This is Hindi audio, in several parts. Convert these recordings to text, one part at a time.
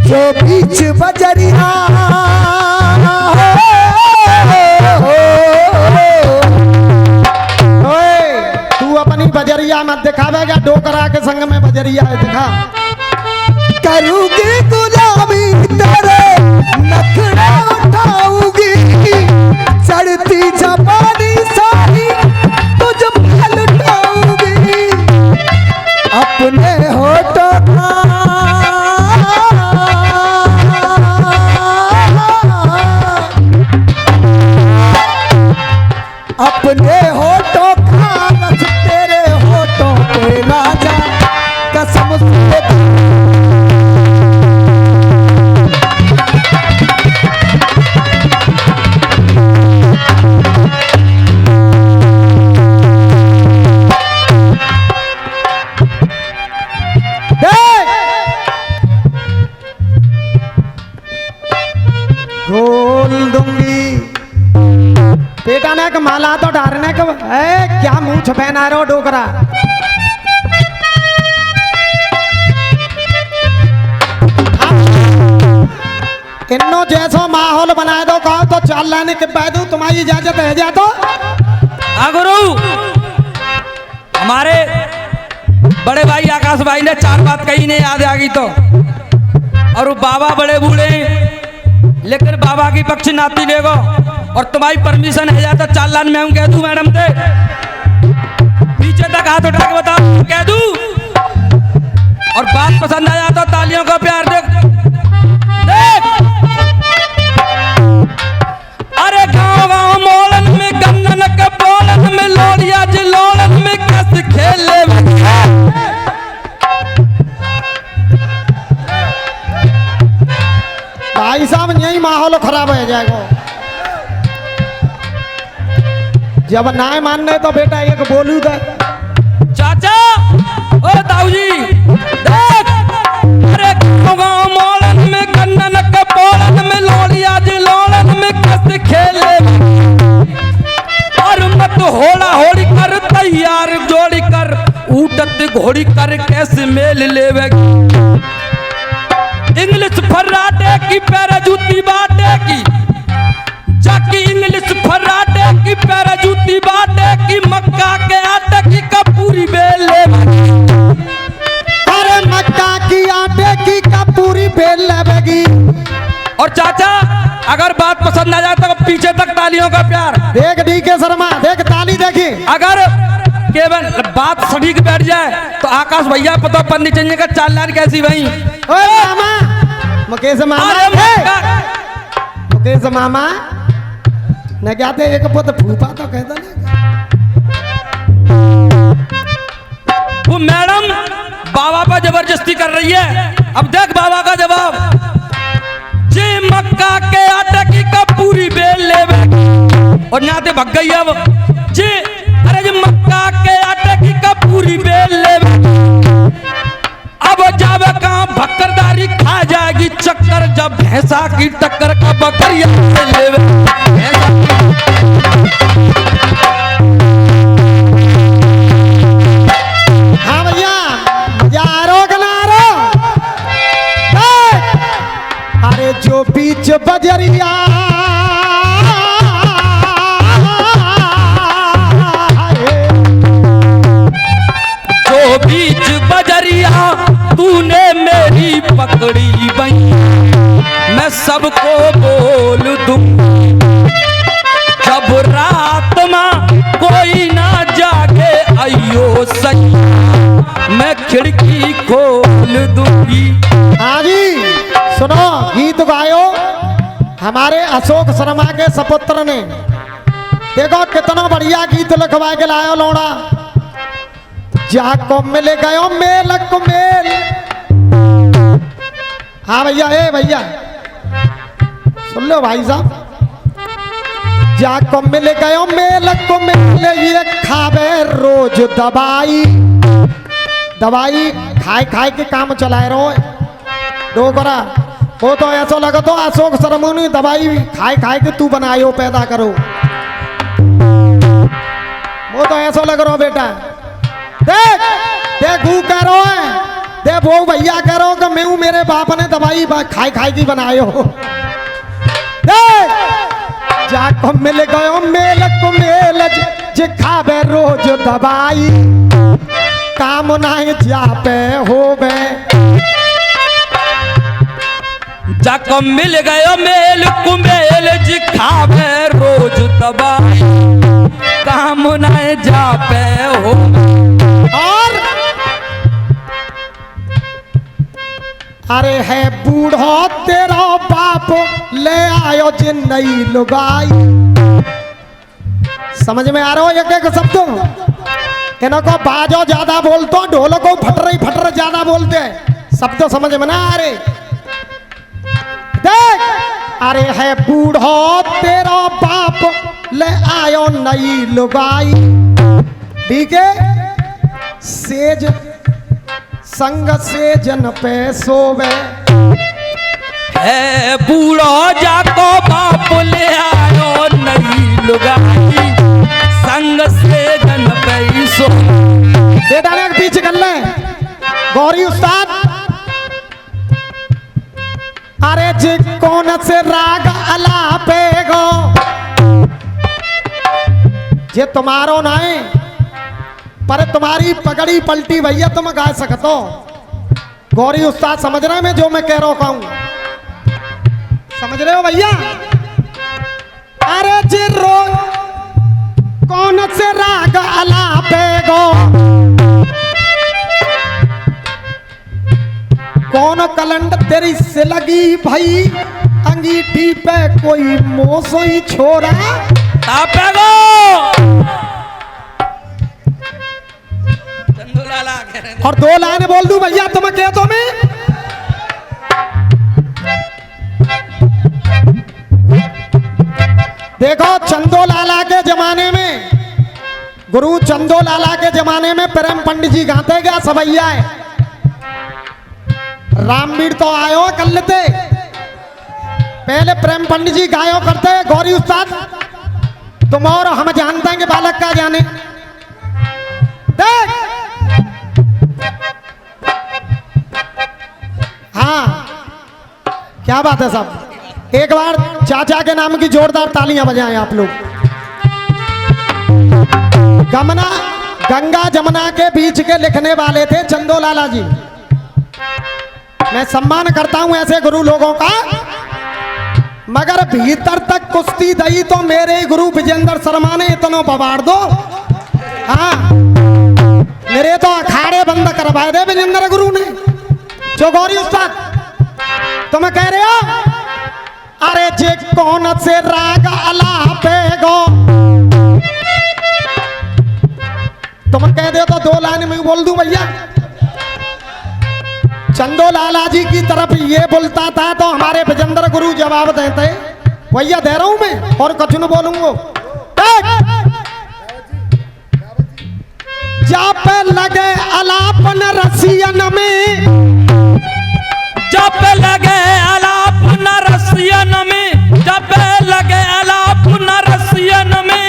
जो बीच बजरिया तू अपनी बजरिया मत दिखावेगा, डोकरा के संग में बजरिया है दिखा। करूंगी गुलामी तेरे नखरे उठाऊंगी, चढ़ती जवानी सारी तुझ पर लुटाऊंगी। अपने होठों अपने होठों का रस तेरे होठों पे ना जा, कसम से घोल दूंगी पेटाने का माला तो डारने का क्या मुंह छपैना रहो डोकरा। इन्नो जैसो माहौल बनाए दो कहो तो चाल लाने के बाद तुम्हारी इजाजत है जा तो। गुरु हमारे बड़े भाई आकाश भाई ने चार बात कही ने याद आ गई तो, और वो बाबा बड़े बूढ़े लेकिन बाबा की पक्ष नाती लेगो, और तुम्हारी परमिशन है जाता चालान में हम कह दूं मैडम से पीछे तक हाथ उठा के बताओ कह दूं, और बात पसंद आ जाता तालियों का प्यार देख देख। अरे गाँव गाँव मोलन में गन्नन के बोलन में लोलिया जिलोलन में कस खेले भाई साहब यही माहौल खराब हो जाएगा। जब ना मानने तो बेटा एक बोलू दे चाचा ओ ताऊ जी देख। अरे गाँव मोलन में गन्नन के बोलन में लोलिया जिलोलन में कस खेले, और मत होड़ा होड़ी कर तैयार जोड़ी कर उठत घोड़ी कर कैसे मेल लेवेगी। इंग्लिश फर्राटे की पैर जूती बाटे की, जाकी इंग्लिश फर्राटे की पैर जूती बाटे की, मक्का के आटे की कपूरी बेल ले। अरे मक्का की आटे की कपूरी बेल लेगी। और चाचा अगर बात पसंद आ जाए तो पीछे तक तालियों का प्यार देख डीके शर्मा देख ताली देखी। अगर केवल बात सटीक बैठ जाए तो आकाश भैया पता पन्नी चाहिए का चालान कैसी भाई। ओए मामा मुकेश मामा मुकेश मामा न कहते एक पुत फूफा तो कहता ना। वो मैडम बाबा पर जबरदस्ती कर रही है। अब देख बाबा का जवाब, जी मक्का के आटे की कपूरी बेल ले, और यहाँ से भग गई अब जी। अरे जी मक्का के आटे की कपूरी बेल ले, अब जावे कहाँ भक्करदारी खा जाएगी चक्कर, जब भैंसा की टक्कर का बकरिया ले। हाँ भैया मजा आ रो गना रो। अरे जो बीच बजरिया जो बीच बजरिया तूने मेरी पकड़ी बई, मैं सबको बोल दूं जब रात में कोई ना जागे अयो सही, मैं खिड़की खोल दूंगी। हाँ जी सुनो गीत गायो हमारे अशोक शर्मा के सपुत्र ने। देखो कितना बढ़िया गीत लिखवा के लायो लौड़ा। जाको मिल गयो मेल को मेल। हाँ भैया ए भैया सुन लो भाई साहब। जाको मिल गयो मेल को मेल, ये खावे रोज दवाई। दवाई खाए खाए के काम चलाए रहो डोकरा। वो तो ऐसा लगा तो अशोक शर्मा ने दवाई खाए खाए के तू बनायो पैदा करो। वो तो ऐसा लग रहा बेटा। देख देख कह रहा है, दे वो भैया कह रहा हो कि मैं हूं, मेरे बाप ने दवाई खाई खाई की बनाए हो। दे जाको मिल गयो मेल को मेल जे खावे रोज दवाई, काम नाहे जापे होवे। जाको मिल गयो मेल कुमेल जी खावे रोज दवाई, काम नाहे जापे होवे। और अरे है बूढ़ो तेरा बाप ले आयो जे नई लुगाई। समझ में आ रहा हो एक एक शब्दों? इनको बाजो ज्यादा बोलतो, ढोलको फटर ज्यादा बोलते, शब्द समझ में ना आ रहे। देख अरे है बूढ़ो तेरा बाप ले आयो नई लुगाई, ठीक है। सेज संग से जन पे सोवे, है बूढ़ो जाको बाप ले आयो नई लुगाई, संग से जन पे सोवे। बेटा ने पीछे कर ले गौरी उस्ताद। अरे जी कौन से राग अलापे गो, ये तुम्हारो ना है पर तुम्हारी पगड़ी पलटी भैया तुम गा सकते हो। गौरी उस्ताद समझ रहे मैं जो मैं कह रहा हूं, समझ रहे हो भैया? अरे जी रो कौन से राग अलापे गो, कौन कलंड तेरी से लगी भाई, अंगीठी पे कोई मोसोई छोरा तापे गो। और दो लाइन बोल दूं भैया तुम कह दो मैं। देखो चंदो लाला के जमाने में, गुरु चंदो लाला के जमाने में प्रेम पंडित जी गाते गया सवैया है। रामवीर तो आयो कर लेते, पहले प्रेम पंडित जी गायो करते। गौरी उस्ताद तुम और हम जानते हैं कि बालक का जाने। देख हाँ क्या बात है साहब, एक बार चाचा के नाम की जोरदार तालियां बजाएं आप लोग। गंगा जमुना के बीच के लिखने वाले थे चंदो लाला जी। मैं सम्मान करता हूं ऐसे गुरु लोगों का, मगर भीतर तक कुश्ती दई तो मेरे गुरु विजेंद्र शर्मा ने इतना बवाड़ दो। हाँ मेरे तो अखाड़े बंद करवाए दे विजेंद्र गुरु ने। जो गौरी उस्ताद तुम कह रहे हो, अरे जे कौन से राग अलापे गो, तुम कह दे तो दो लाइन में बोल दूं भैया। चंदो लाला जी की तरफ ये बोलता था तो हमारे विजेंद्र गुरु जवाब देते, भैया दे रहा हूं मैं और कुछ न बोलूंगा। जब लगे अलापन रसियन में, जब लगे अलाप न रसियन में, जब लगे अलाप न रसियन में,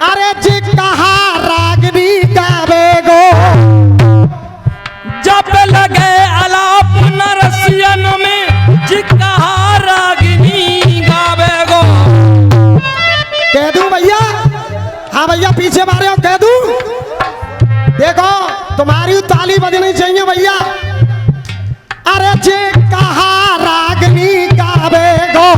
अरे जी कहा रागनी गावे गो, जब लगे अलाप न रसियन में, जी कहा रागिनी गावे गो। कह दूं भैया? हाँ भैया पीछे मारे हो, कह दूं? देखो तुम्हारी ताली बजनी चाहिए भैया। अरे जे कहा रागनी गावे गो,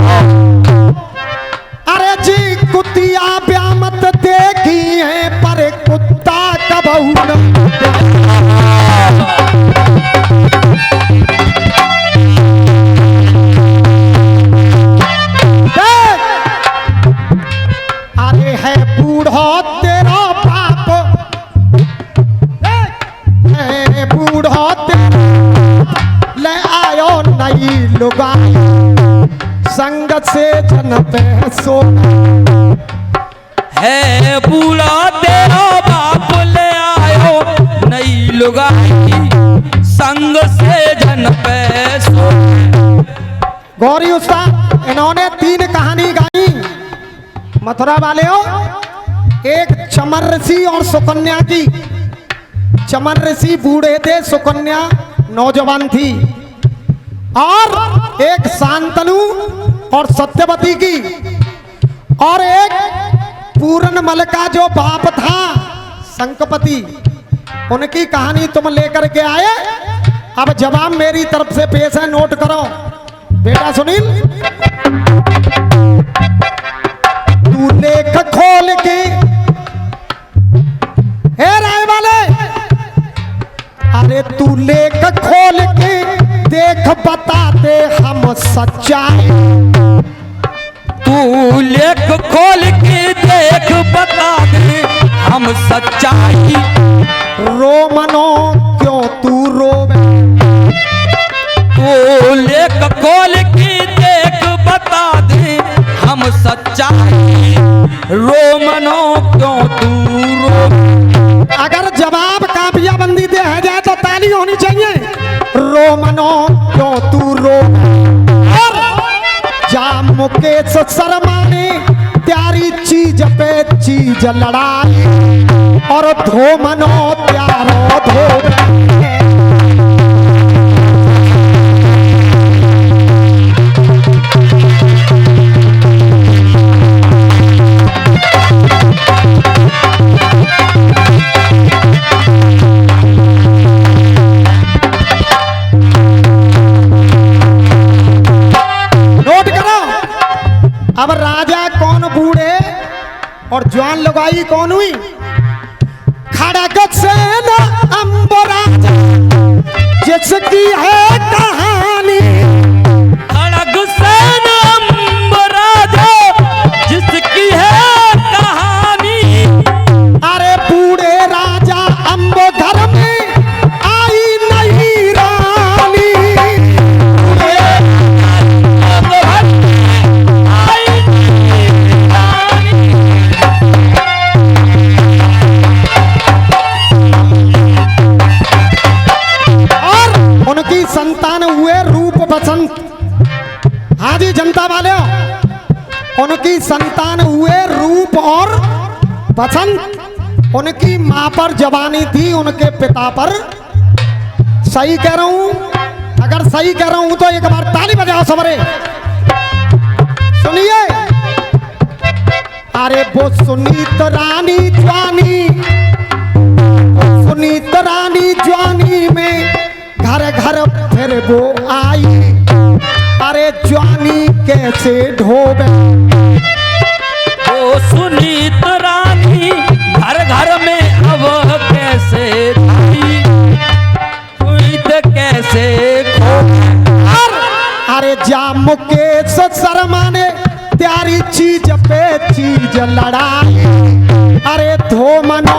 अरे जी कुतिया ब्यामत देखी है पर कुत्ता कबहू न। अरे है बूढ़ो तेरा बाप, है बूढ़ो तेरा ले आयो नई लुगाई, संग से जन पे सो। है बूढ़ा तेरा बाप ले आयो नई लुगाई, संग से जन पे सो। गौरी उस्ताद इन्होंने 3 कहानी गाई मथुरा वाले हो, एक चमरसी और सुकन्या की। चमन ऋषि बूढ़े थे, सुकन्या नौजवान थी, और एक शांतनु और सत्यवती की, और एक पूरनमल का जो बाप था शंखपति, उनकी कहानी तुम लेकर के आए। अब जवाब मेरी तरफ से पेश है, नोट करो बेटा सुनील। तू लेख खोल के, हे राय वाले, अरे तू लेख खोल के देख बताते हम सच्चाई। तू लेख खोल के देख बता दे हम सच्चाई। रो मनो क्यों तू रोवे, तू लेख खोल के देख बता दे हम सच्चाई। रो मनो क्यों तू रोवे। अगर जवाब काफिया बंदी दे है जाए तो ताली होनी चाहिए। रो मनो क्यों तू रोवे। जा मुकेश शर्मा ने प्यारी चीज पे चीज लड़ाई, और धो मनो प्यारो धो। अब राजा कौन बूढ़े और जवान लगाई कौन हुई। खड़ग सेन अम्बराजा जिसकी है कहानी। खड़ग सेन अम्बराजा जिसकी है कहानी। अरे बूढ़े राजा अम्बो घर में आई नहीं रानी। संतान हुए रूप बसंत। हाँ जी जनता वाले, उनकी संतान हुए रूप और बसंत। उनकी मां पर जवानी थी, उनके पिता पर। सही कह रहा हूं? अगर सही कह रहा हूं तो एक बार ताली बजाओ सबरे। सुनिए, अरे वो सुनीत रानी जवानी, सुनीत रानी जवानी में घर घर फिर वो आई। अरे जवानी कैसे ढोबे। ओ सुनीत रानी घर घर में अब कैसे आई। सुनीत कैसे खो। अरे जा मुकेश शर्मा ने प्यारी चीज पे चीज लड़ाई। अरे धो मनो